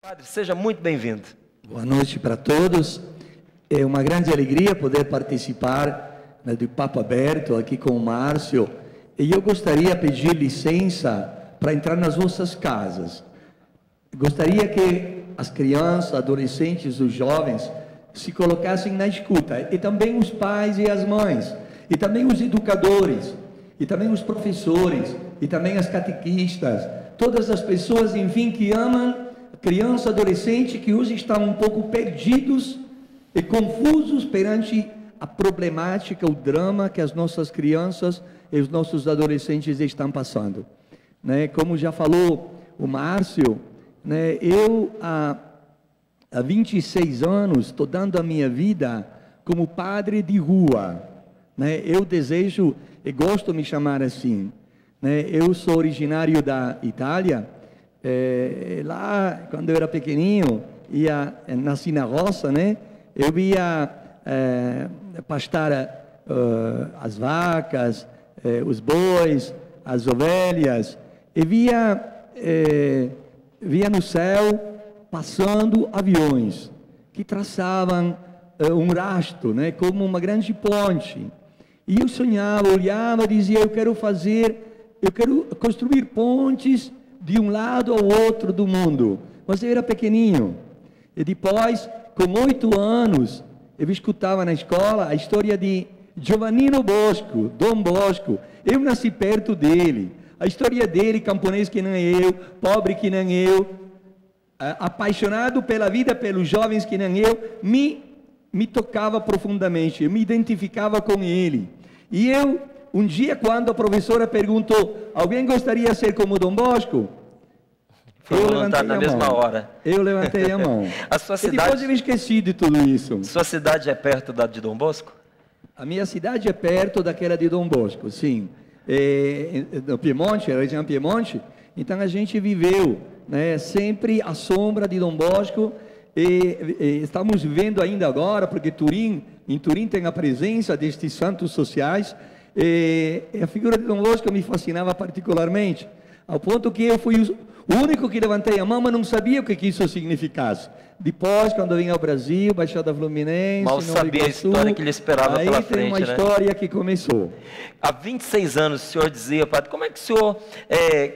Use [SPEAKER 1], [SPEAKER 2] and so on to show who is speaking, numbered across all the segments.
[SPEAKER 1] Padre, seja muito bem-vindo.
[SPEAKER 2] Boa noite para todos. É uma grande alegria poder participar do Papo Aberto aqui com o Márcio. E eu gostaria de pedir licença para entrar nas vossas casas. Gostaria que as crianças, adolescentes, os jovens se colocassem na escuta. E também os pais e as mães. E também os educadores. E também os professores. E também as catequistas. Todas as pessoas, enfim, que amam criança, adolescente, que hoje estão um pouco perdidos e confusos perante a problemática, o drama que as nossas crianças e os nossos adolescentes estão passando. Né? Como já falou o Márcio, né? Eu há 26 anos estou dando a minha vida como padre de rua. Né? Eu desejo e gosto de me chamar assim. Né? Eu sou originário da Itália. Lá, quando eu era pequenininho, nasci na roça, né? Eu ia pastar as vacas, os bois, as ovelhas, e via no céu passando aviões que traçavam um rastro, né? Como uma grande ponte. E eu sonhava, olhava, dizia: eu quero construir pontes de um lado ao outro do mundo. Mas eu era pequenininho. E depois, com 8 anos, eu escutava na escola a história de Giovannino Bosco, Dom Bosco. Eu nasci perto dele. A história dele, camponês que nem eu, pobre que nem eu, apaixonado pela vida, pelos jovens que nem eu, me tocava profundamente. Eu me identificava com ele. E eu, um dia, quando a professora perguntou: alguém gostaria de ser como Dom Bosco?
[SPEAKER 1] Foi voluntário na mesma hora.
[SPEAKER 2] Eu levantei a mão.
[SPEAKER 1] A sua cidade...
[SPEAKER 2] E depois eu me esqueci de tudo isso.
[SPEAKER 1] Sua cidade é perto da de Dom Bosco?
[SPEAKER 2] A minha cidade é perto daquela de Dom Bosco, sim. No Piemonte, a região Piemonte. Então a gente viveu, né, sempre à sombra de Dom Bosco. E estamos vivendo ainda agora, porque em Turim tem a presença destes santos sociais. E a figura de Dom Bosco me fascinava particularmente, ao ponto que eu fui o único que levantei a mão, mas não sabia o que isso significasse. Depois, quando vim ao Brasil, Baixada Fluminense,
[SPEAKER 1] mal sabia a história que lhe esperava pela frente,
[SPEAKER 2] tem uma história que começou.
[SPEAKER 1] Há 26 anos, o senhor dizia, padre, como é que o senhor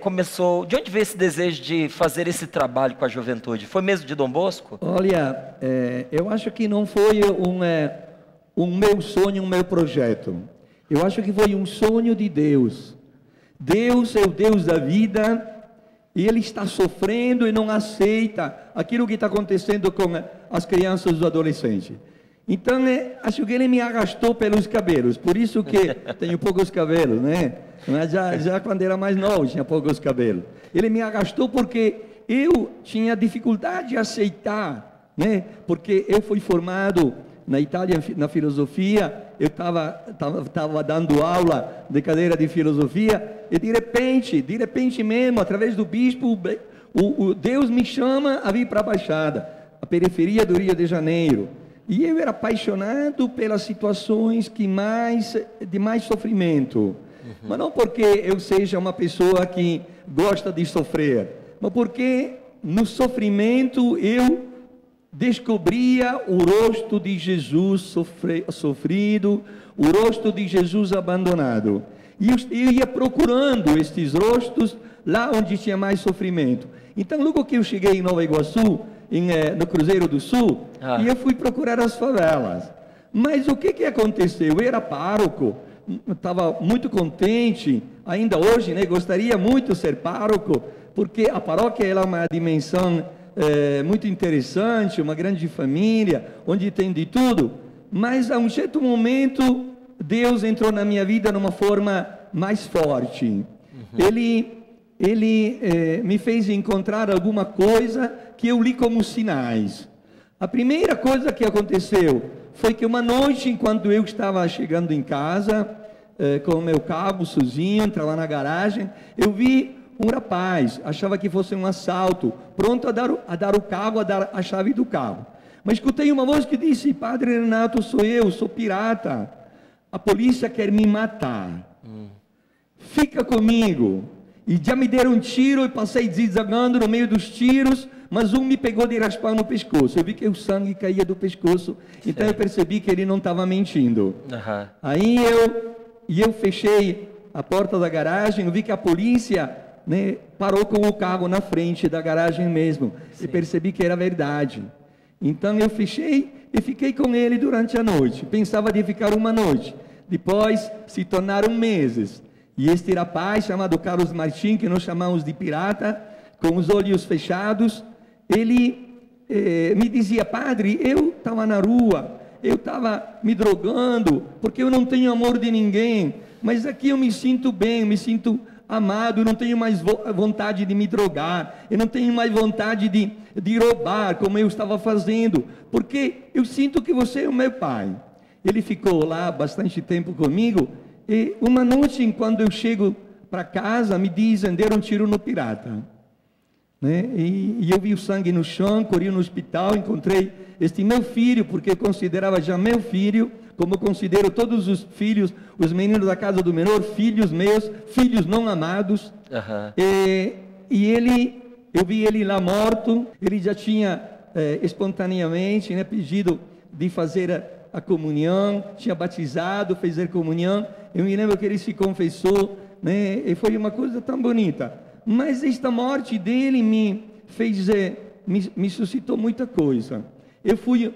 [SPEAKER 1] começou, de onde veio esse desejo de fazer esse trabalho com a juventude? Foi mesmo de Dom Bosco?
[SPEAKER 2] Olha, eu acho que não foi um meu sonho, um meu projeto. Eu acho que foi um sonho de Deus. Deus é o Deus da vida, e Ele está sofrendo e não aceita aquilo que está acontecendo com as crianças e os adolescentes. Então, acho que Ele me arrastou pelos cabelos, por isso que tenho poucos cabelos, né? Mas já quando era mais novo, tinha poucos cabelos. Ele me arrastou porque eu tinha dificuldade de aceitar, né? Porque eu fui formado na Itália na filosofia, eu estava dando aula de cadeira de filosofia, e de repente mesmo, através do bispo, Deus me chama a vir para a Baixada, a periferia do Rio de Janeiro. E eu era apaixonado pelas situações de mais sofrimento. Mas não porque eu seja uma pessoa que gosta de sofrer, mas porque no sofrimento eu descobria o rosto de Jesus sofrido, o rosto de Jesus abandonado. E eu ia procurando estes rostos lá onde tinha mais sofrimento. Então, logo que eu cheguei em Nova Iguaçu, no Cruzeiro do Sul, e eu fui procurar as favelas. Mas o que aconteceu? Eu era pároco, estava muito contente, ainda hoje, né, gostaria muito de ser pároco, porque a paróquia é uma dimensão muito interessante, uma grande família, onde tem de tudo. Mas a um certo momento, Deus entrou na minha vida de uma forma mais forte. Ele me fez encontrar alguma coisa que eu li como sinais. A primeira coisa que aconteceu foi que uma noite, enquanto eu estava chegando em casa, com o meu carro sozinho, entrava na garagem, eu vi um rapaz, achava que fosse um assalto, pronto a dar o carro, a dar a chave do carro. Mas escutei uma voz que disse: Padre Renato, sou eu, sou pirata. A polícia quer me matar. Fica comigo. E já me deram um tiro e passei zigzagando no meio dos tiros, mas um me pegou de raspão no pescoço. Eu vi que o sangue caía do pescoço, então eu percebi que ele não estava mentindo. Aí eu fechei a porta da garagem, eu vi que a polícia, né, parou com o carro na frente da garagem mesmo. E percebi que era verdade. Então eu fechei e fiquei com ele durante a noite. Pensava de ficar uma noite. Depois se tornaram meses. E este rapaz, chamado Carlos Martins, que nós chamamos de pirata, com os olhos fechados, ele me dizia: padre, eu estava na rua, eu estava me drogando, porque eu não tenho amor de ninguém, mas aqui eu me sinto bem, eu me sinto amado, eu não tenho mais vontade de me drogar, eu não tenho mais vontade de roubar, como eu estava fazendo, porque eu sinto que você é o meu pai. Ele ficou lá bastante tempo comigo, e uma noite, quando eu chego para casa, me dizem: deram um tiro no pirata. Né? E eu vi o sangue no chão, corri no hospital, encontrei este meu filho, porque eu considerava já meu filho, como eu considero todos os filhos, os meninos da casa do menor, filhos meus, filhos não amados. Eu vi ele lá morto, ele já tinha espontaneamente, né, pedido de fazer a comunhão, tinha batizado, fez a comunhão. Eu me lembro que ele se confessou, né, e foi uma coisa tão bonita. Mas esta morte dele me suscitou muita coisa. Eu fui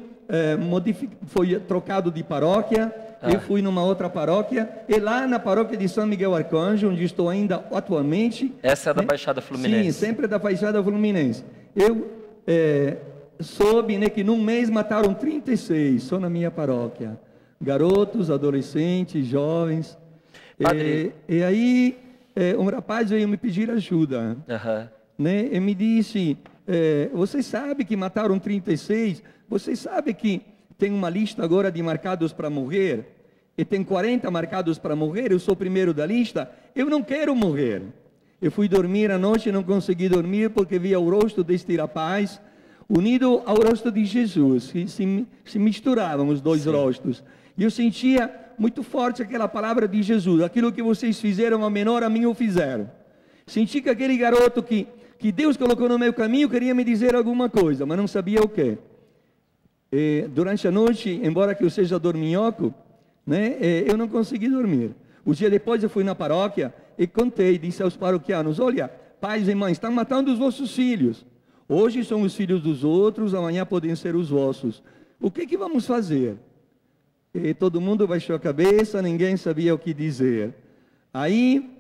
[SPEAKER 2] trocado de paróquia, eu fui numa outra paróquia, e lá na paróquia de São Miguel Arcanjo, onde estou ainda atualmente.
[SPEAKER 1] Essa é da Baixada Fluminense?
[SPEAKER 2] Sim, sempre da Baixada Fluminense. Eu soube, né, que num mês mataram 36, só na minha paróquia. Garotos, adolescentes, jovens. E aí um rapaz veio me pedir ajuda. Né, e me disse: você sabe que mataram 36? Você sabe que tem uma lista agora de marcados para morrer? E tem 40 marcados para morrer, eu sou o primeiro da lista. Eu não quero morrer. Eu fui dormir à noite e não consegui dormir, porque via o rosto deste rapaz unido ao rosto de Jesus, que se misturavam os dois rostos. E eu sentia muito forte aquela palavra de Jesus: aquilo que vocês fizeram a menor, a mim o fizeram. Senti que aquele garoto que Deus colocou no meu caminho queria me dizer alguma coisa, mas não sabia o quê. Durante a noite, embora que eu seja dorminhoco, né, eu não consegui dormir. O dia depois eu fui na paróquia e contei, disse aos paroquianos: olha, pais e mães, estão matando os vossos filhos. Hoje são os filhos dos outros, amanhã podem ser os vossos. O que vamos fazer? E todo mundo baixou a cabeça, ninguém sabia o que dizer. Aí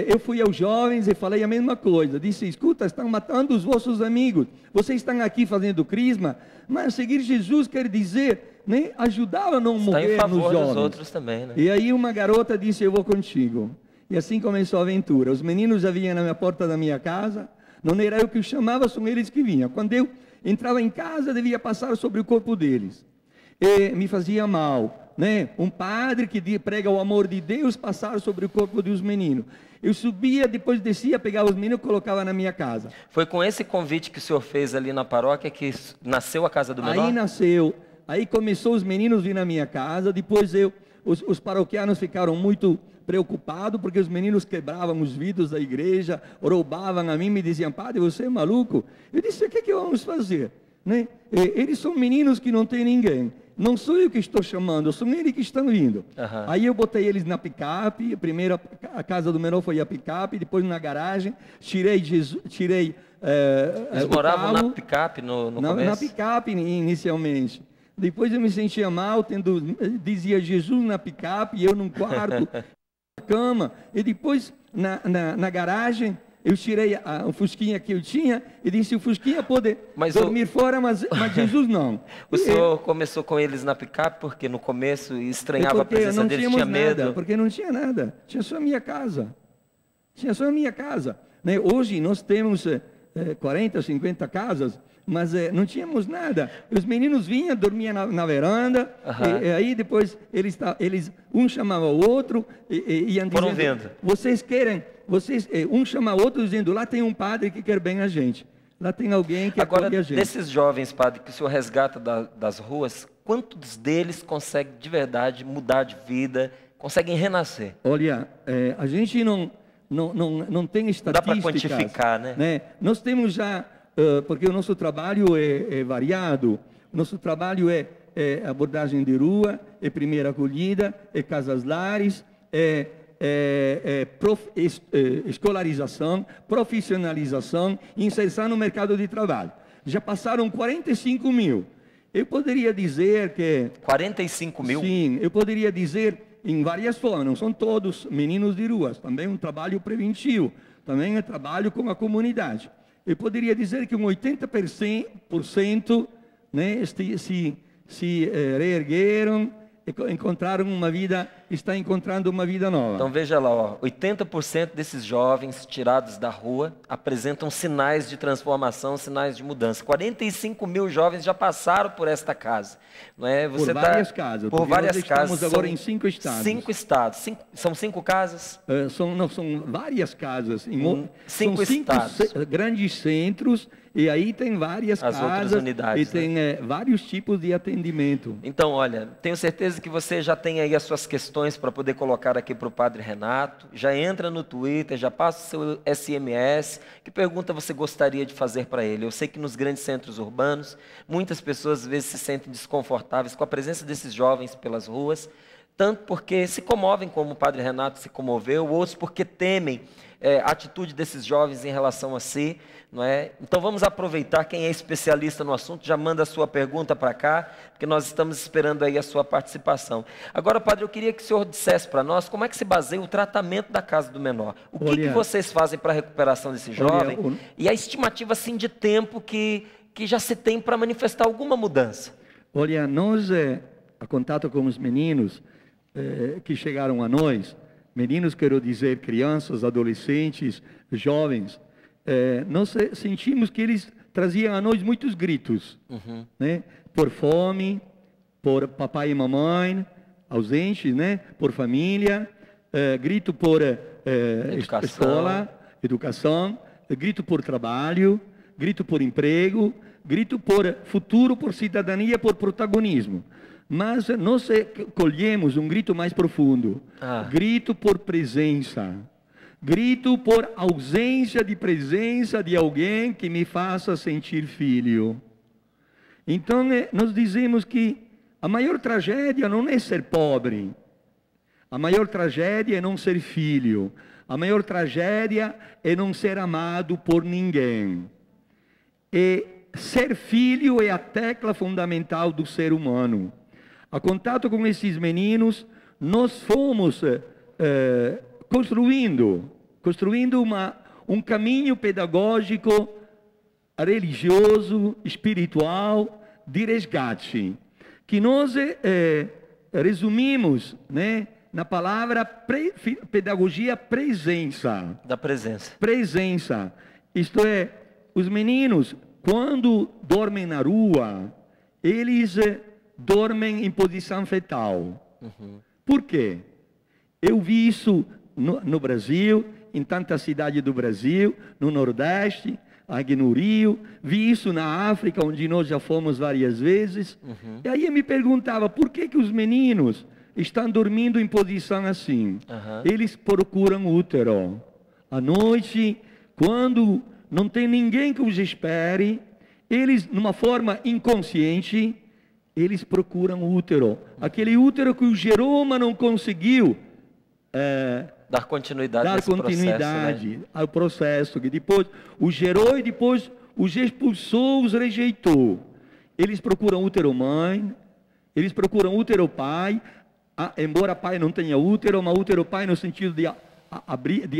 [SPEAKER 2] eu fui aos jovens e falei a mesma coisa. Disse: escuta, estão matando os vossos amigos. Vocês estão aqui fazendo crisma, mas seguir Jesus quer dizer, né, ajudar a não morrer nos jovens. Dos outros também, né? E aí uma garota disse: eu vou contigo. E assim começou a aventura. Os meninos já vinham na porta da minha casa. Não era eu que os chamava, são eles que vinham. Quando eu entrava em casa, devia passar sobre o corpo deles. E me fazia mal, né? Um padre que prega o amor de Deus passar sobre o corpo dos meninos. Eu subia, depois descia, pegava os meninos e colocava na minha casa.
[SPEAKER 1] Foi com esse convite que o senhor fez ali na paróquia que nasceu a Casa do Menor?
[SPEAKER 2] Aí nasceu. Aí começou os meninos vir na minha casa. Depois os paroquianos ficaram muito preocupados, porque os meninos quebravam os vidros da igreja, roubavam a mim, me diziam: padre, você é maluco? Eu disse: o que vamos fazer? Né? Eles são meninos que não tem ninguém. Não sou eu que estou chamando, são eles que estão vindo. Aí eu botei eles na picape. Primeiro a Casa do Menor foi a picape, depois na garagem. Tirei
[SPEAKER 1] eles moravam na picape no começo?
[SPEAKER 2] Na picape inicialmente. Depois eu me sentia mal, dizia Jesus na picape, e eu num quarto, na cama. E depois na garagem eu tirei o fusquinha que eu tinha e disse: o fusquinha pode dormir fora, mas Jesus não.
[SPEAKER 1] O senhor começou com eles na picape porque no começo estranhava a presença deles, tinha medo?
[SPEAKER 2] Porque não tinha nada, tinha só a minha casa. Tinha só a minha casa. Né? Hoje nós temos 40, 50 casas, mas não tínhamos nada. Os meninos vinham, dormiam na varanda, e aí depois um chamava o outro e iam dizendo:
[SPEAKER 1] vendo.
[SPEAKER 2] Vocês querem... um chama o outro dizendo: lá tem um padre que quer bem a gente. Lá tem alguém que acolhe a gente.
[SPEAKER 1] Desses jovens, padre, que o senhor resgata das ruas, quantos deles conseguem de verdade mudar de vida, conseguem renascer?
[SPEAKER 2] Olha, a gente não não tem estatísticas.
[SPEAKER 1] Não dá para quantificar, né?
[SPEAKER 2] Nós temos já, porque o nosso trabalho é variado, o nosso trabalho é abordagem de rua, é primeira acolhida, é casas-lares, escolarização, profissionalização, inserção no mercado de trabalho. Já passaram 45 mil. Eu poderia dizer que...
[SPEAKER 1] 45 mil?
[SPEAKER 2] Sim, eu poderia dizer em várias formas, não são todos meninos de ruas, também um trabalho preventivo, também é trabalho com a comunidade. Eu poderia dizer que um 80%, né, se reergueram, encontraram uma vida, está encontrando uma vida nova.
[SPEAKER 1] Então veja lá, ó, 80% desses jovens tirados da rua apresentam sinais de transformação, sinais de mudança. 45 mil jovens já passaram por esta casa. Não é? Você
[SPEAKER 2] por várias casas.
[SPEAKER 1] Por várias casas.
[SPEAKER 2] Estamos agora em 5 estados.
[SPEAKER 1] 5 estados. São 5 casas?
[SPEAKER 2] São várias casas.
[SPEAKER 1] São 5
[SPEAKER 2] grandes centros. E aí tem várias casas
[SPEAKER 1] unidades,
[SPEAKER 2] e tem vários tipos de atendimento.
[SPEAKER 1] Então, olha, tenho certeza que você já tem aí as suas questões para poder colocar aqui para o Padre Renato. Já entra no Twitter, já passa o seu SMS. Que pergunta você gostaria de fazer para ele? Eu sei que nos grandes centros urbanos, muitas pessoas às vezes se sentem desconfortáveis com a presença desses jovens pelas ruas, tanto porque se comovem como o Padre Renato se comoveu, outros porque temem a atitude desses jovens em relação a si, não é? Então vamos aproveitar, quem é especialista no assunto, já manda a sua pergunta para cá, porque nós estamos esperando aí a sua participação. Agora, Padre, eu queria que o senhor dissesse para nós como é que se baseia o tratamento da casa do menor. O que vocês fazem para a recuperação desse jovem e a estimativa assim, de tempo que já se tem para manifestar alguma mudança?
[SPEAKER 2] Olha, nós, a contato com os meninos que chegaram a nós, meninos, quero dizer, crianças, adolescentes, jovens, nós sentimos que eles traziam a nós muitos gritos, né? Por fome, por papai e mamãe ausentes, né? Por família, grito por escola, educação, grito por trabalho, grito por emprego, grito por futuro, por cidadania, por protagonismo. Mas nós colhemos um grito mais profundo, grito por presença, grito por ausência de presença de alguém que me faça sentir filho. Então, nós dizemos que a maior tragédia não é ser pobre, a maior tragédia é não ser filho, a maior tragédia é não ser amado por ninguém. E ser filho é a tecla fundamental do ser humano. A contato com esses meninos, nós fomos construindo um caminho pedagógico, religioso, espiritual, de resgate, que nós resumimos, né, na palavra pedagogia presença.
[SPEAKER 1] Da presença.
[SPEAKER 2] Presença. Isto é, os meninos, quando dormem na rua, eles dormem em posição fetal. Por quê? Eu vi isso no Brasil, em tantas cidades do Brasil, no Nordeste, aqui no Rio, vi isso na África, onde nós já fomos várias vezes. E aí eu me perguntava, por que os meninos estão dormindo em posição assim? Eles procuram útero. À noite, quando não tem ninguém que os espere, eles, numa forma inconsciente, eles procuram útero. Aquele útero que o Jerônimo não conseguiu
[SPEAKER 1] dar continuidade processo, né?
[SPEAKER 2] ao processo, que depois o gerou e depois os expulsou, os rejeitou. Eles procuram útero mãe, eles procuram útero pai, embora pai não tenha útero, mas útero pai no sentido de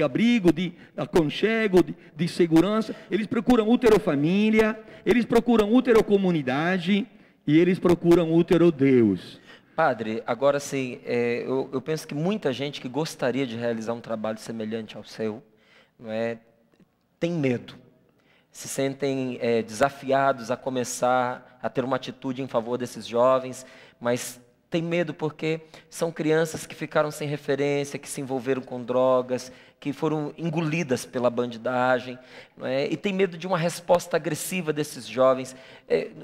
[SPEAKER 2] abrigo, de aconchego, de segurança. Eles procuram útero família, eles procuram útero comunidade e eles procuram útero Deus.
[SPEAKER 1] Padre, agora sim, eu penso que muita gente que gostaria de realizar um trabalho semelhante ao seu, não é, tem medo, se sentem desafiados a começar a ter uma atitude em favor desses jovens, mas Tem medo porque são crianças que ficaram sem referência, que se envolveram com drogas, que foram engolidas pela bandidagem, não é? E tem medo de uma resposta agressiva desses jovens.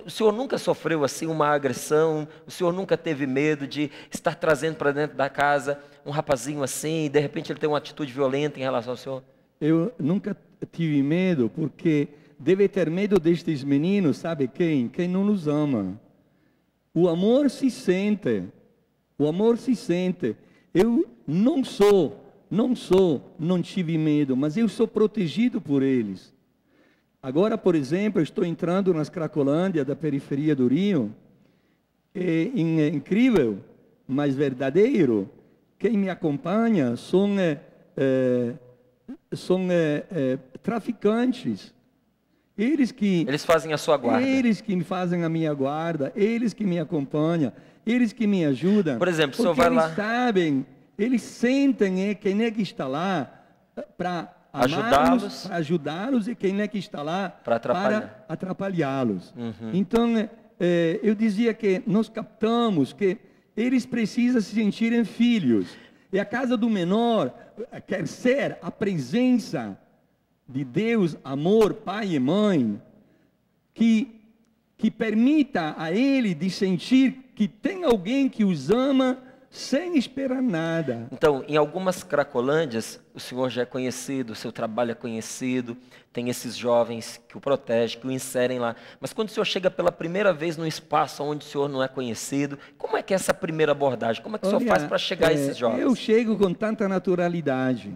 [SPEAKER 1] O senhor nunca sofreu assim uma agressão? O senhor nunca teve medo de estar trazendo para dentro da casa um rapazinho assim e de repente ele tem uma atitude violenta em relação ao senhor?
[SPEAKER 2] Eu nunca tive medo, porque deve ter medo destes meninos, sabe quem? Quem não nos ama. O amor se sente, o amor se sente. Eu não tive medo, mas eu sou protegido por eles. Agora, por exemplo, estou entrando nas Cracolândia da periferia do Rio. É incrível, mas verdadeiro. Quem me acompanha são traficantes. Eles fazem a sua guarda. Eles que me fazem a minha guarda, eles que me acompanham, eles que me ajudam.
[SPEAKER 1] Por exemplo, o senhor vai lá.
[SPEAKER 2] Eles sabem, eles sentem quem é que está lá para ajudá-los e quem é que está lá para atrapalhá-los.
[SPEAKER 1] Uhum.
[SPEAKER 2] Então, eu dizia que nós captamos que eles precisam se sentirem filhos. E a casa do menor quer ser a presença de Deus, amor, pai e mãe, que permita a ele de sentir que tem alguém que os ama sem esperar nada.
[SPEAKER 1] Então, em algumas Cracolândias, o senhor já é conhecido, o seu trabalho é conhecido, tem esses jovens que o protegem, que o inserem lá. Mas quando o senhor chega pela primeira vez num espaço onde o senhor não é conhecido, como é que é essa primeira abordagem? Como é que o senhor faz para chegar a esses jovens?
[SPEAKER 2] Eu chego com tanta naturalidade.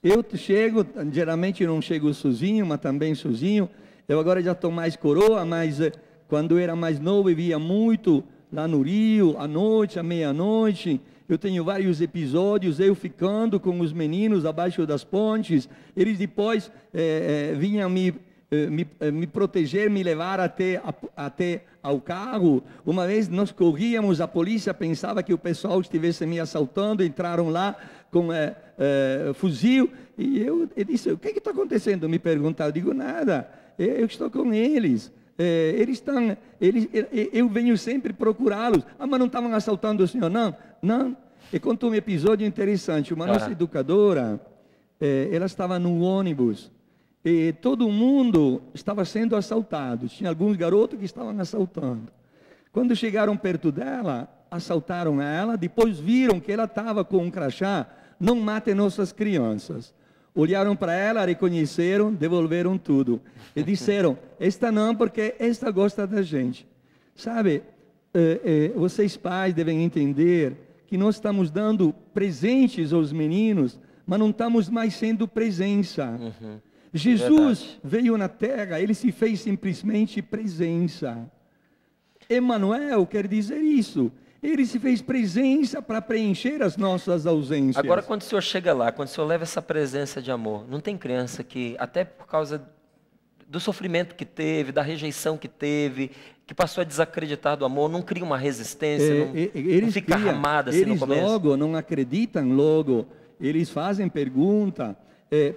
[SPEAKER 2] Eu chego, geralmente não chego sozinho, mas também sozinho. Eu agora já estou mais coroa, mas quando eu era mais novo, eu via muito lá no Rio, à noite, à meia-noite. Eu tenho vários episódios, eu ficando com os meninos abaixo das pontes. Eles depois vinham me proteger, me levar até ao carro. Uma vez nós corríamos, a polícia pensava que o pessoal estivesse me assaltando, entraram lá com fuzil, e eu disse, o que está acontecendo? Me perguntaram, eu digo, nada, eu estou com eles. Eu venho sempre procurá-los. Mas não estavam assaltando o senhor? Não. E contou um episódio interessante. Uma nossa educadora, ela estava no ônibus e todo mundo estava sendo assaltado. Tinha alguns garotos que estavam assaltando. Quando chegaram perto dela, assaltaram ela. Depois viram que ela estava com um crachá. Não matem nossas crianças. Olharam para ela, reconheceram, devolveram tudo. E disseram, esta não, porque esta gosta da gente. Sabe, vocês pais devem entender que nós estamos dando presentes aos meninos, mas não estamos mais sendo presença.
[SPEAKER 1] Uhum.
[SPEAKER 2] Jesus veio na terra, ele se fez simplesmente presença. Emmanuel quer dizer isso. Ele se fez presença para preencher as nossas ausências.
[SPEAKER 1] Agora, quando o senhor chega lá, quando o senhor leva essa presença de amor, não tem criança que, até por causa do sofrimento que teve, da rejeição que teve, que passou a desacreditar do amor, não cria uma resistência, não fica armada assim no começo?
[SPEAKER 2] Eles logo não acreditam logo, eles fazem pergunta.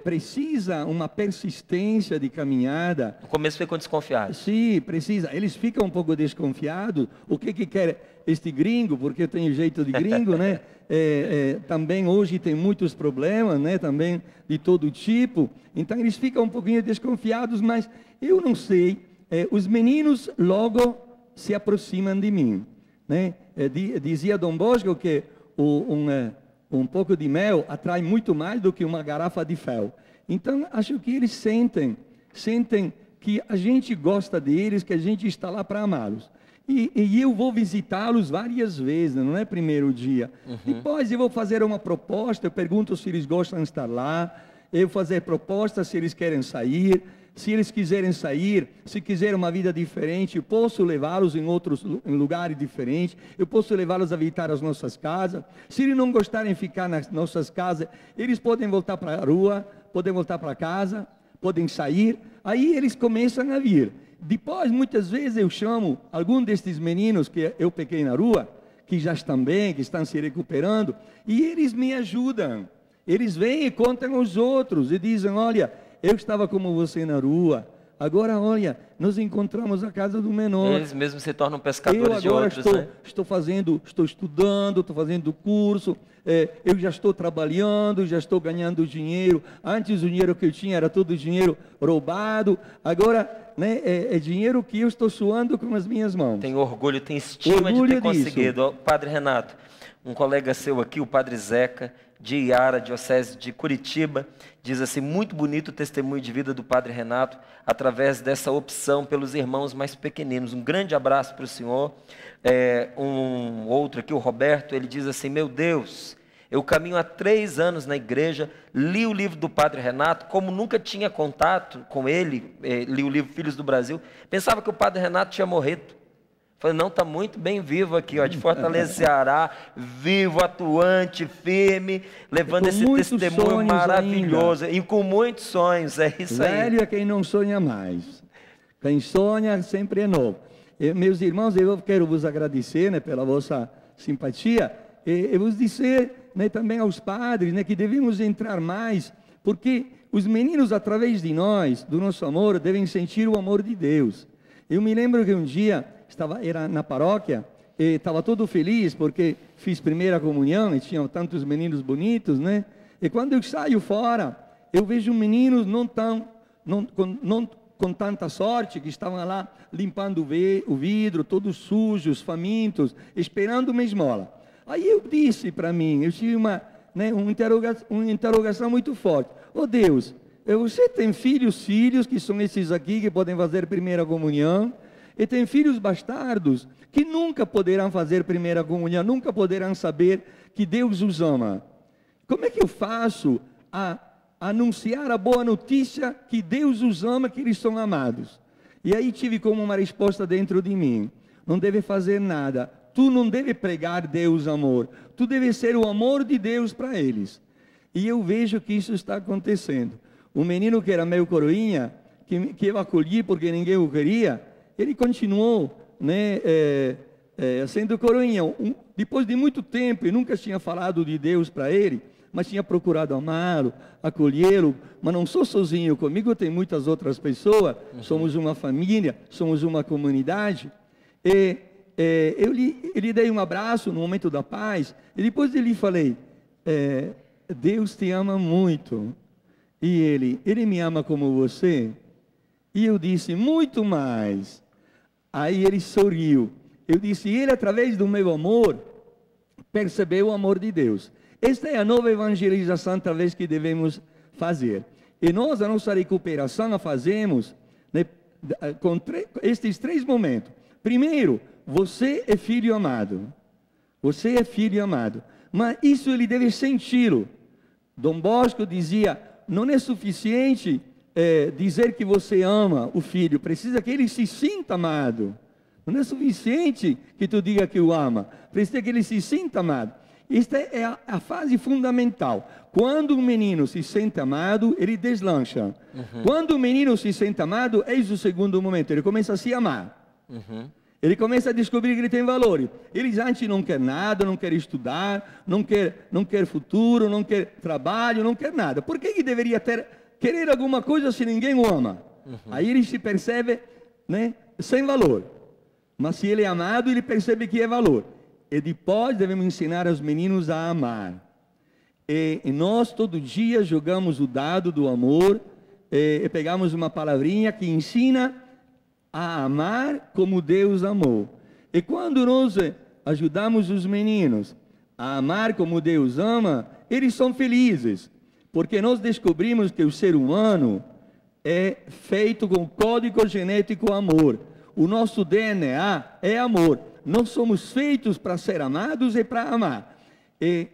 [SPEAKER 2] Precisa uma persistência de caminhada.
[SPEAKER 1] No começo ficam desconfiados.
[SPEAKER 2] Sim, precisa. Eles ficam um pouco desconfiados. O que quer este gringo? Porque tem jeito de gringo, né? Também hoje tem muitos problemas, né? Também de todo tipo. Então eles ficam um pouquinho desconfiados, mas eu não sei. Os meninos logo se aproximam de mim, né? Dizia Dom Bosco que um pouco de mel atrai muito mais do que uma garrafa de fel. Então, acho que eles sentem que a gente gosta deles, que a gente está lá para amá-los. E eu vou visitá-los várias vezes, não é primeiro dia.
[SPEAKER 1] Uhum.
[SPEAKER 2] Depois eu vou fazer uma proposta, eu pergunto se eles gostam de estar lá, eu vou fazer proposta se eles querem sair. Se eles quiserem sair, se quiserem uma vida diferente, eu posso levá-los em lugares diferentes, eu posso levá-los a visitar as nossas casas. Se eles não gostarem de ficar nas nossas casas, eles podem voltar para a rua, podem voltar para casa, podem sair. Aí eles começam a vir. Depois, muitas vezes, eu chamo algum destes meninos que eu peguei na rua, que já estão bem, que estão se recuperando, e eles me ajudam. Eles vêm e contam aos outros e dizem, olha, eu estava como você na rua, agora olha, nós encontramos a casa do menor.
[SPEAKER 1] Eles mesmos se tornam pescadores de outros,
[SPEAKER 2] estou,
[SPEAKER 1] né?
[SPEAKER 2] estou estudando, estou fazendo curso, eu já estou trabalhando, já estou ganhando dinheiro. Antes o dinheiro que eu tinha era todo dinheiro roubado, agora, né, é dinheiro que eu estou suando com as minhas mãos.
[SPEAKER 1] Tem orgulho, tem estima
[SPEAKER 2] Orgulho
[SPEAKER 1] de ter
[SPEAKER 2] disso.
[SPEAKER 1] conseguido. Padre Renato, um colega seu aqui, o Padre Zeca, de Iara, diocese de Curitiba, diz assim: muito bonito o testemunho de vida do Padre Renato, através dessa opção pelos irmãos mais pequeninos. Um grande abraço para o senhor. Um outro aqui, o Roberto, ele diz assim: meu Deus, eu caminho há 3 anos na igreja, li o livro do Padre Renato, como nunca tinha contato com ele, li o livro Filhos do Brasil, pensava que o Padre Renato tinha morrido. Falei, não, está muito bem vivo aqui, ó, de Fortaleza, Ceará, vivo, atuante, firme, levando esse testemunho maravilhoso ainda. E com muitos sonhos, é isso aí.
[SPEAKER 2] Velho é quem não sonha mais, quem sonha sempre é novo. Meus irmãos, eu quero vos agradecer, né, pela vossa simpatia, e vos dizer, né, também aos padres, né, que devemos entrar mais, porque os meninos, através de nós, do nosso amor, devem sentir o amor de Deus. Eu me lembro que um dia era na paróquia e estava todo feliz porque fiz primeira comunhão e tinham tantos meninos bonitos, né? E quando eu saio fora, eu vejo meninos não com tanta sorte, que estavam lá limpando o vidro, todos sujos, famintos, esperando uma esmola. Aí eu disse para mim, eu tive uma interrogação muito forte: oh Deus, você tem filhos que são esses aqui que podem fazer primeira comunhão, e tem filhos bastardos que nunca poderão fazer primeira comunhão, nunca poderão saber que Deus os ama. Como é que eu faço a anunciar a boa notícia que Deus os ama, que eles são amados? E aí tive como uma resposta dentro de mim: não deve fazer nada, tu não deve pregar Deus amor, tu deve ser o amor de Deus para eles. E eu vejo que isso está acontecendo. O menino que era meu coroinha, que eu acolhi porque ninguém o queria, ele continuou, né, sendo coroinha. Depois de muito tempo, eu nunca tinha falado de Deus para ele, mas tinha procurado amá-lo, acolhê-lo. Mas não sou sozinho, comigo tem muitas outras pessoas, somos uma família, somos uma comunidade. Eu lhe dei um abraço no momento da paz, e depois eu lhe falei: Deus te ama muito. E ele me ama como você? E eu disse: muito mais. Aí ele sorriu. Eu disse: ele, através do meu amor, percebeu o amor de Deus. Esta é a nova evangelização, talvez, que devemos fazer. E nós, a nossa recuperação, a fazemos, né, com estes 3 momentos. Primeiro, você é filho amado. Você é filho amado. Mas isso ele deve senti-lo. Dom Bosco dizia: não é suficiente dizer que você ama o filho, precisa que ele se sinta amado. Não é suficiente que tu diga que o ama, precisa que ele se sinta amado. Esta é a fase fundamental. Quando o menino se sente amado, ele deslancha. Quando o menino se sente amado, eis o segundo momento, ele começa a se amar. Ele começa a descobrir que ele tem valor. Ele antes não quer nada, não quer estudar, não quer futuro, não quer trabalho, não quer nada. Por que ele deveria querer alguma coisa se ninguém o ama? Aí ele se percebe, né, sem valor. Mas se ele é amado, ele percebe que é valor. E depois devemos ensinar os meninos a amar. E nós todo dia jogamos o dado do amor, e pegamos uma palavrinha que ensina a amar como Deus amou. E quando nós ajudamos os meninos a amar como Deus ama, eles são felizes, porque nós descobrimos que o ser humano é feito com código genético amor. O nosso DNA é amor. Nós somos feitos para ser amados e para amar. E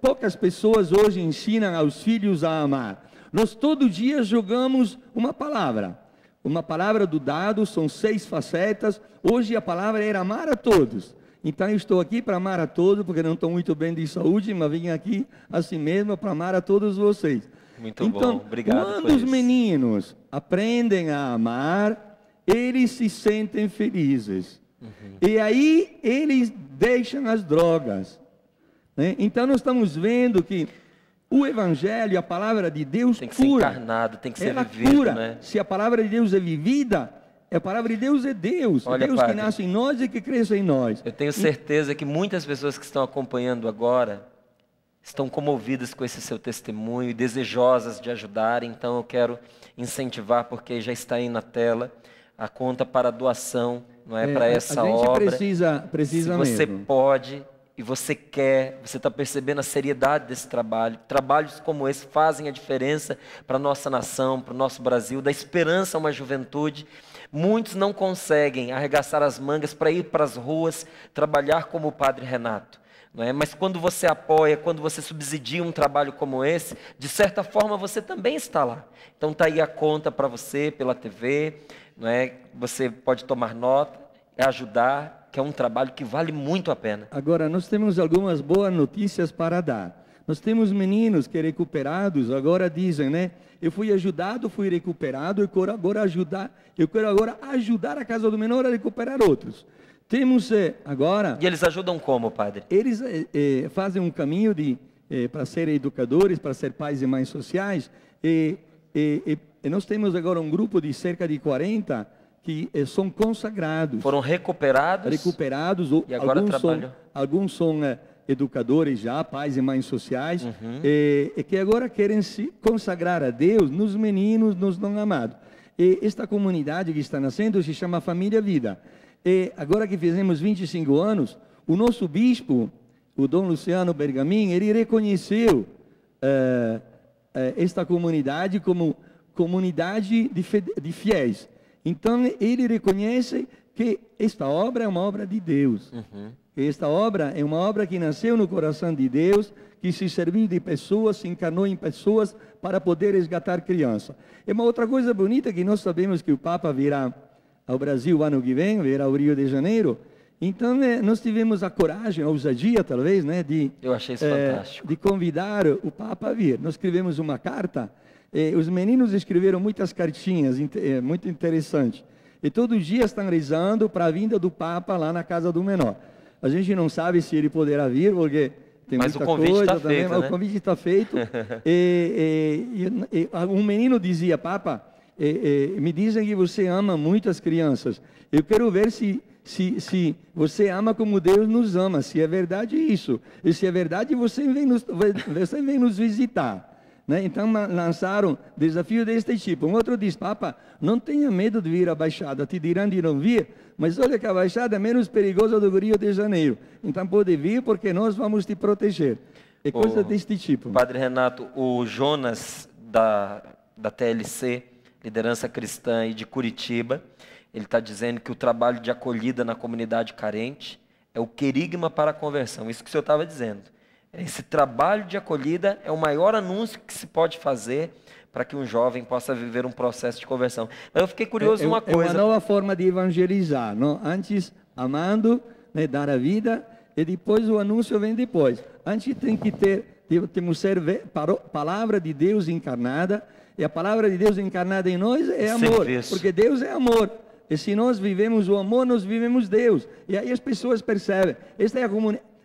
[SPEAKER 2] poucas pessoas hoje ensinam aos filhos a amar. Nós todo dia jogamos uma palavra. Uma palavra do dado, são 6 facetas. Hoje a palavra era amar a todos. Então eu estou aqui para amar a todos, porque não estou muito bem de saúde, mas vim aqui assim mesmo para amar a todos vocês.
[SPEAKER 1] Muito bom, obrigado.
[SPEAKER 2] Quando os meninos aprendem a amar, eles se sentem felizes. E aí eles deixam as drogas, né? Então nós estamos vendo que O Evangelho, a palavra de Deus,
[SPEAKER 1] Tem que ser
[SPEAKER 2] cura.
[SPEAKER 1] encarnado, tem que ser
[SPEAKER 2] Ela
[SPEAKER 1] vivido,
[SPEAKER 2] cura.
[SPEAKER 1] né?
[SPEAKER 2] Se a palavra de Deus é vivida, a palavra de Deus é Deus.
[SPEAKER 1] Olha,
[SPEAKER 2] Deus
[SPEAKER 1] padre,
[SPEAKER 2] que nasce em nós e que cresce em nós.
[SPEAKER 1] Eu tenho certeza que muitas pessoas que estão acompanhando agora estão comovidas com esse seu testemunho e desejosas de ajudar. Então eu quero incentivar, porque já está aí na tela, a conta para doação, não é, para essa
[SPEAKER 2] a gente
[SPEAKER 1] obra.
[SPEAKER 2] precisa
[SPEAKER 1] Se você
[SPEAKER 2] mesmo.
[SPEAKER 1] pode e você quer, você está percebendo a seriedade desse trabalho. Trabalhos como esse fazem a diferença para a nossa nação, para o nosso Brasil, dá esperança a uma juventude. Muitos não conseguem arregaçar as mangas para ir para as ruas, trabalhar como o Padre Renato. Não é? Mas quando você apoia, quando você subsidia um trabalho como esse, de certa forma você também está lá. Então está aí a conta para você pela TV, não é? Você pode tomar nota, ajudar, que é um trabalho que vale muito a pena.
[SPEAKER 2] Agora, nós temos algumas boas notícias para dar. Nós temos meninos que recuperados agora dizem, né? Eu fui ajudado, fui recuperado, eu quero agora ajudar a Casa do Menor a recuperar outros. Temos agora...
[SPEAKER 1] E eles ajudam como, padre?
[SPEAKER 2] Eles fazem um caminho para ser educadores, para ser pais e mães sociais. E nós temos agora um grupo de cerca de 40 que são consagrados.
[SPEAKER 1] Foram recuperados?
[SPEAKER 2] Recuperados.
[SPEAKER 1] E agora
[SPEAKER 2] alguns são educadores já, pais e mães sociais, e que agora querem se consagrar a Deus nos meninos, nos não amados. E esta comunidade que está nascendo se chama Família Vida. E agora que fizemos 25 anos, o nosso bispo, o Dom Luciano Bergamin, ele reconheceu esta comunidade como comunidade de fiéis. Então, ele reconhece que esta obra é uma obra de Deus. Esta obra é uma obra que nasceu no coração de Deus, que se serviu de pessoas, se encarnou em pessoas para poder resgatar crianças. É uma outra coisa bonita que nós sabemos que o Papa virá ao Brasil ano que vem, virá ao Rio de Janeiro. Então, nós tivemos a coragem, a ousadia, talvez, né,
[SPEAKER 1] Eu achei isso fantástico.
[SPEAKER 2] de convidar o Papa a vir. Nós escrevemos uma carta. Os meninos escreveram muitas cartinhas, muito interessante. E todos os dias estão rezando para a vinda do Papa lá na Casa do Menor. A gente não sabe se ele poderá vir, porque tem
[SPEAKER 1] mas
[SPEAKER 2] muita
[SPEAKER 1] o convite
[SPEAKER 2] coisa
[SPEAKER 1] está
[SPEAKER 2] também.
[SPEAKER 1] feito,
[SPEAKER 2] Mas
[SPEAKER 1] né?
[SPEAKER 2] o convite está feito. Um menino dizia, Papa, me dizem que você ama muito as crianças. Eu quero ver se você ama como Deus nos ama, se é verdade isso. E se é verdade, você vem nos visitar. Né? Então lançaram desafio deste tipo. Um outro diz, Papa, não tenha medo de vir à Baixada, te dirão de não vir, mas olha que a Baixada é menos perigosa do que o Rio de Janeiro. Então pode vir porque nós vamos te proteger. É coisa deste tipo.
[SPEAKER 1] Padre Renato, o Jonas da TLC, Liderança Cristã e de Curitiba, ele está dizendo que o trabalho de acolhida na comunidade carente é o querigma para a conversão. Isso que o senhor estava dizendo. Esse trabalho de acolhida é o maior anúncio que se pode fazer para que um jovem possa viver um processo de conversão. Mas eu fiquei curioso uma coisa.
[SPEAKER 2] É uma nova forma de evangelizar, não? Antes amando, né, dar a vida, e depois o anúncio vem depois. Antes temos que ser palavra de Deus encarnada, e a palavra de Deus encarnada em nós é amor,
[SPEAKER 1] Serviço.
[SPEAKER 2] porque Deus é amor. E se nós vivemos o amor, nós vivemos Deus. E aí as pessoas percebem.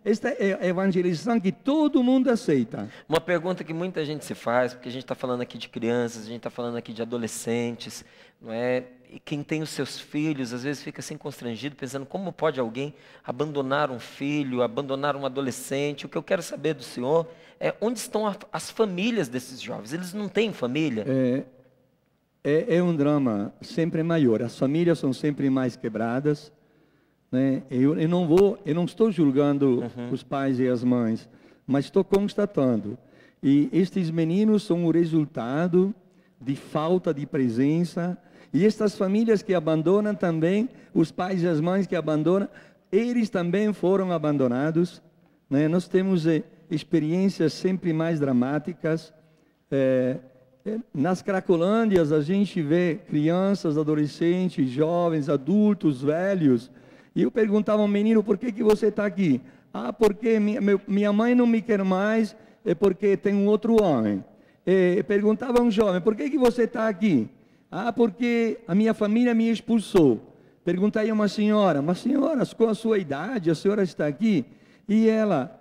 [SPEAKER 2] Esta é a evangelização que todo mundo aceita.
[SPEAKER 1] Uma pergunta que muita gente se faz, porque a gente está falando aqui de crianças, a gente está falando aqui de adolescentes, não é? E quem tem os seus filhos, às vezes fica assim constrangido, pensando como pode alguém abandonar um filho, abandonar um adolescente. O que eu quero saber do senhor é onde estão as famílias desses jovens? Eles não têm família?
[SPEAKER 2] É um drama sempre maior. As famílias são sempre mais quebradas. Né? Eu não estou julgando os pais e as mães, mas estou constatando. E estes meninos são o resultado de falta de presença. E estas famílias que abandonam também, os pais e as mães que abandonam, eles também foram abandonados. Né? Nós temos experiências sempre mais dramáticas. Nas Cracolândias a gente vê crianças, adolescentes, jovens, adultos, velhos. E eu perguntava ao menino, por que você está aqui? Ah, porque minha mãe não me quer mais, é porque tem um outro homem. Perguntava a um jovem, por que você está aqui? Ah, porque a minha família me expulsou. Perguntei a uma senhora, com a sua idade, a senhora está aqui? E ela,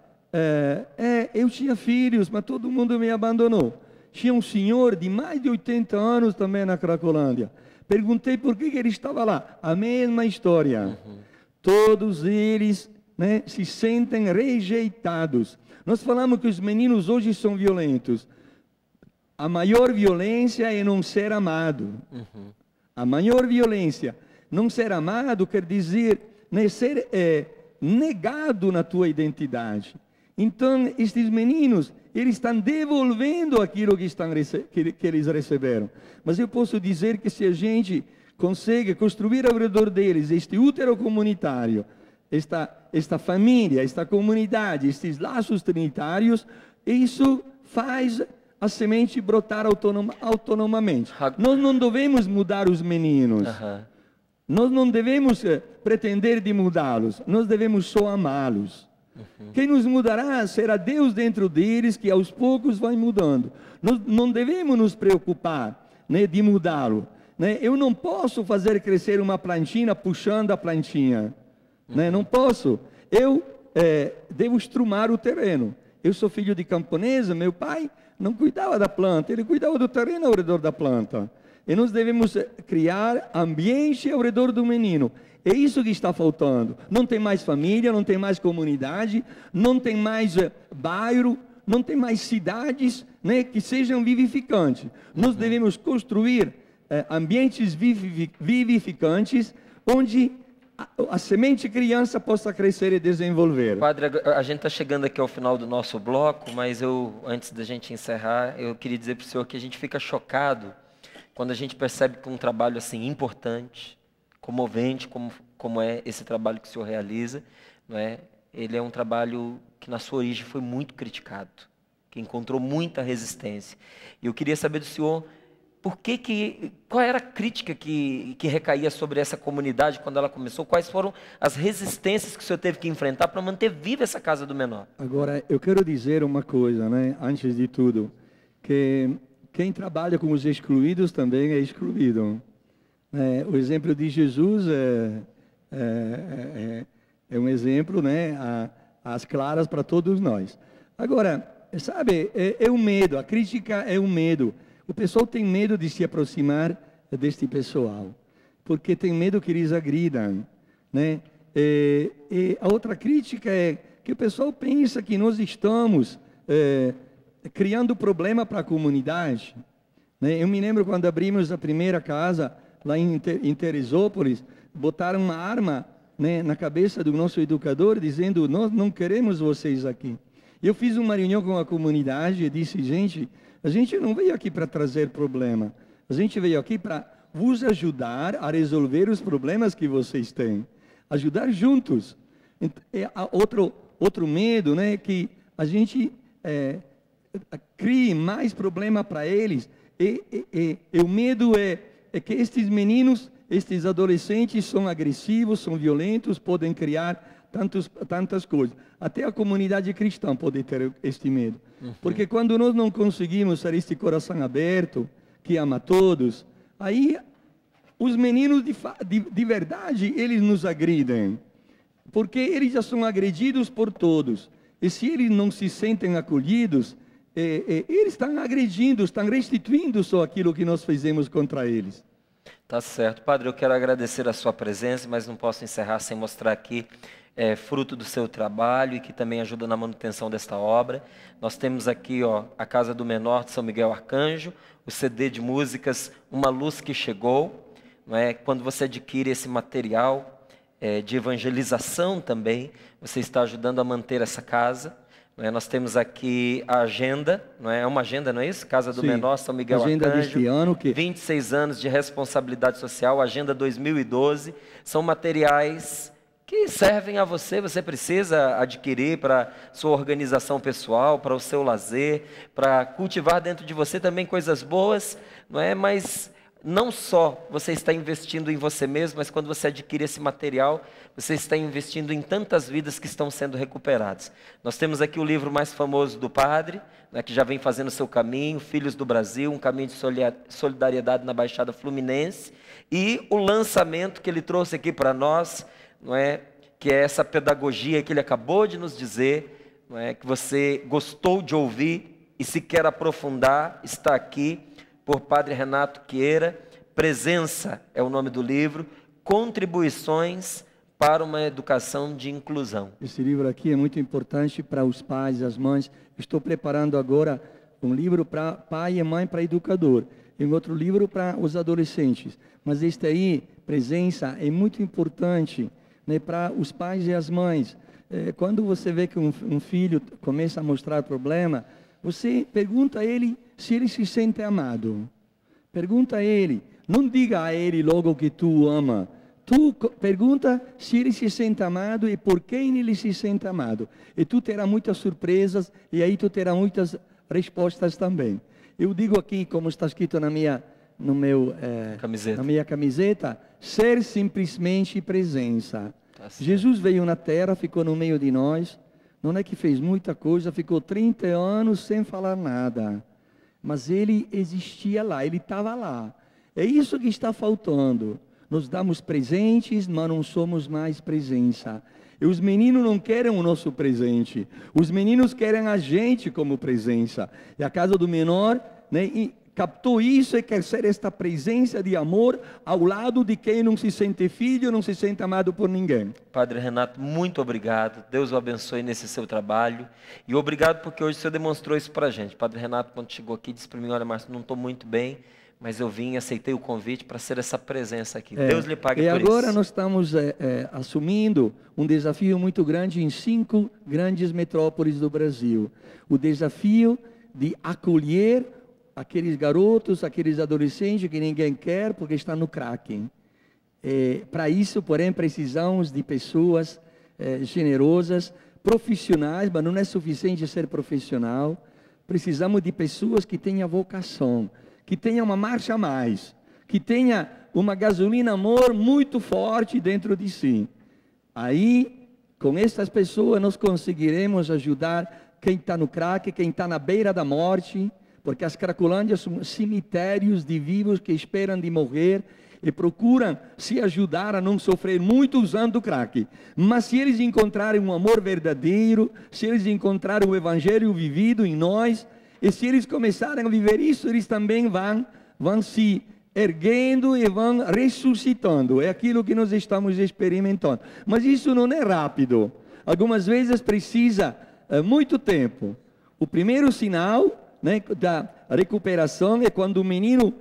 [SPEAKER 2] eu tinha filhos, mas todo mundo me abandonou. Tinha um senhor de mais de 80 anos também na Cracolândia. Perguntei por que ele estava lá. A mesma história. Todos eles, né, se sentem rejeitados. Nós falamos que os meninos hoje são violentos. A maior violência é não ser amado. A maior violência. Não ser amado quer dizer, né, ser negado na tua identidade. Então, estes meninos, eles estão devolvendo aquilo que eles receberam. Mas eu posso dizer que se a gente consegue construir ao redor deles este útero comunitário, esta família, esta comunidade, estes laços trinitários, isso faz a semente brotar autonomamente. Nós não devemos mudar os meninos. Nós não devemos pretender de mudá-los. Nós devemos só amá-los. Quem nos mudará será Deus dentro deles, que aos poucos vai mudando. Nós não devemos nos preocupar, né, de mudá-lo. Né? Eu não posso fazer crescer uma plantinha puxando a plantinha. Né? Não posso. Eu devo estrumar o terreno. Eu sou filho de camponesa, meu pai não cuidava da planta, ele cuidava do terreno ao redor da planta. E nós devemos criar ambiente ao redor do menino. É isso que está faltando. Não tem mais família, não tem mais comunidade, não tem mais bairro, não tem mais cidades, né, que sejam vivificantes. Nós devemos construir ambientes vivificantes, onde a semente criança possa crescer e desenvolver.
[SPEAKER 1] Padre, a gente está chegando aqui ao final do nosso bloco, mas antes da gente encerrar, eu queria dizer para o senhor que a gente fica chocado quando a gente percebe que um trabalho assim importante, comovente, como é esse trabalho que o senhor realiza, não é? Ele é um trabalho que na sua origem foi muito criticado, que encontrou muita resistência. E eu queria saber do senhor, qual era a crítica que recaía sobre essa comunidade quando ela começou? Quais foram as resistências que o senhor teve que enfrentar para manter viva essa Casa do Menor?
[SPEAKER 2] Agora, eu quero dizer uma coisa, né, antes de tudo, que quem trabalha com os excluídos também é excluído. O exemplo de Jesus é um exemplo, né, às claras para todos nós. Agora, sabe, é o medo, a crítica é o medo. O pessoal tem medo de se aproximar deste pessoal, porque tem medo que eles agridam, né? E a outra crítica é que o pessoal pensa que nós estamos criando problema para a comunidade, né? Eu me lembro quando abrimos a primeira casa lá em Teresópolis, botaram uma arma, né, na cabeça do nosso educador, dizendo: nós não queremos vocês aqui. Eu fiz uma reunião com a comunidade e disse: gente, a gente não veio aqui para trazer problema, a gente veio aqui para vos ajudar a resolver os problemas que vocês têm, ajudar juntos. Outro medo, né, que a gente crie mais problema para eles, e o medo é que estes meninos, estes adolescentes são agressivos, são violentos, podem criar tantas coisas. Até a comunidade cristã pode ter este medo. Porque quando nós não conseguimos ter este coração aberto, que ama todos, aí os meninos de verdade, eles nos agridem. Porque eles já são agredidos por todos. E se eles não se sentem acolhidos, eles estão agredindo, estão restituindo só aquilo que nós fizemos contra eles.
[SPEAKER 1] Tá certo. Padre, eu quero agradecer a sua presença, mas não posso encerrar sem mostrar aqui fruto do seu trabalho e que também ajuda na manutenção desta obra. Nós temos aqui, ó, a Casa do Menor de São Miguel Arcanjo, o CD de músicas Uma Luz que Chegou. Não é? Quando você adquire esse material de evangelização também, você está ajudando a manter essa casa. Não é? Nós temos aqui a agenda, não é? É uma agenda, não é isso? Casa do Menor, São Miguel
[SPEAKER 2] agenda
[SPEAKER 1] Arcanjo,
[SPEAKER 2] deste ano,
[SPEAKER 1] 26 anos de responsabilidade social, Agenda 2012. São materiais que servem a você, você precisa adquirir para sua organização pessoal, para o seu lazer, para cultivar dentro de você também coisas boas, não é? Mas não só você está investindo em você mesmo, mas quando você adquire esse material, você está investindo em tantas vidas que estão sendo recuperadas. Nós temos aqui o livro mais famoso do Padre, né, que já vem fazendo o seu caminho, Filhos do Brasil, um caminho de solidariedade na Baixada Fluminense, e o lançamento que ele trouxe aqui para nós, não é, que é essa pedagogia que ele acabou de nos dizer, não é, que você gostou de ouvir e se quer aprofundar, está aqui por Padre Renato Queira. Presença é o nome do livro, Contribuições para uma Educação de Inclusão.
[SPEAKER 2] Esse livro aqui é muito importante para os pais e as mães. Estou preparando agora um livro para pai e mãe, para educador, e um outro livro para os adolescentes. Mas este aí, Presença, é muito importante, né, para os pais e as mães. Quando você vê que um filho começa a mostrar problema, você pergunta a ele se ele se sente amado. Pergunta a ele, não diga a ele logo que tu o ama. Tu pergunta se ele se sente amado e por quem ele se sente amado. E tu terás muitas surpresas e aí tu terás muitas respostas também. Eu digo aqui, como está escrito na minha camiseta, ser simplesmente presença. Jesus veio na terra, ficou no meio de nós, não é que fez muita coisa, ficou 30 anos sem falar nada, mas ele existia lá, ele estava lá. É isso que está faltando. Nos damos presentes, mas não somos mais presença. E os meninos não querem o nosso presente, os meninos querem a gente como presença. E a casa do menor, né, e captou isso e quer ser esta presença de amor ao lado de quem não se sente filho, não se sente amado por ninguém.
[SPEAKER 1] Padre Renato, muito obrigado. Deus o abençoe nesse seu trabalho. E obrigado porque hoje o senhor demonstrou isso para a gente. Padre Renato, quando chegou aqui, disse para mim, olha, Márcio, não estou muito bem, mas eu vim e aceitei o convite para ser essa presença aqui. Deus lhe pague por isso.
[SPEAKER 2] E agora nós estamos assumindo um desafio muito grande em 5 grandes metrópoles do Brasil. O desafio de acolher aqueles garotos, aqueles adolescentes que ninguém quer porque estão no crack. Para isso, porém, precisamos de pessoas generosas, profissionais, mas não é suficiente ser profissional. Precisamos de pessoas que tenham vocação, que tenham uma marcha a mais, que tenha uma gasolina amor muito forte dentro de si. Aí, com essas pessoas, nós conseguiremos ajudar quem está no crack, quem está na beira da morte, porque as Cracolândias são cemitérios de vivos que esperam de morrer e procuram se ajudar a não sofrer muito usando o crack. Mas se eles encontrarem um amor verdadeiro, se eles encontrarem o evangelho vivido em nós, e se eles começarem a viver isso, eles também vão se erguendo e vão ressuscitando. É aquilo que nós estamos experimentando. Mas isso não é rápido. Algumas vezes precisa muito tempo. O primeiro sinal, né, da recuperação é quando o menino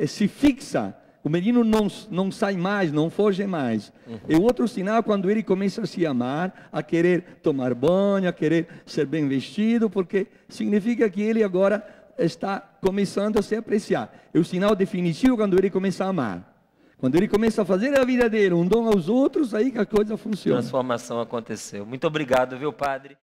[SPEAKER 2] se fixa. O menino não sai mais, não foge mais. E o outro sinal é quando ele começa a se amar, a querer tomar banho, a querer ser bem vestido, porque significa que ele agora está começando a se apreciar. É o sinal definitivo quando ele começa a amar. Quando ele começa a fazer a vida dele um dom aos outros, aí que a coisa funciona.
[SPEAKER 1] Transformação aconteceu. Muito obrigado, viu, padre?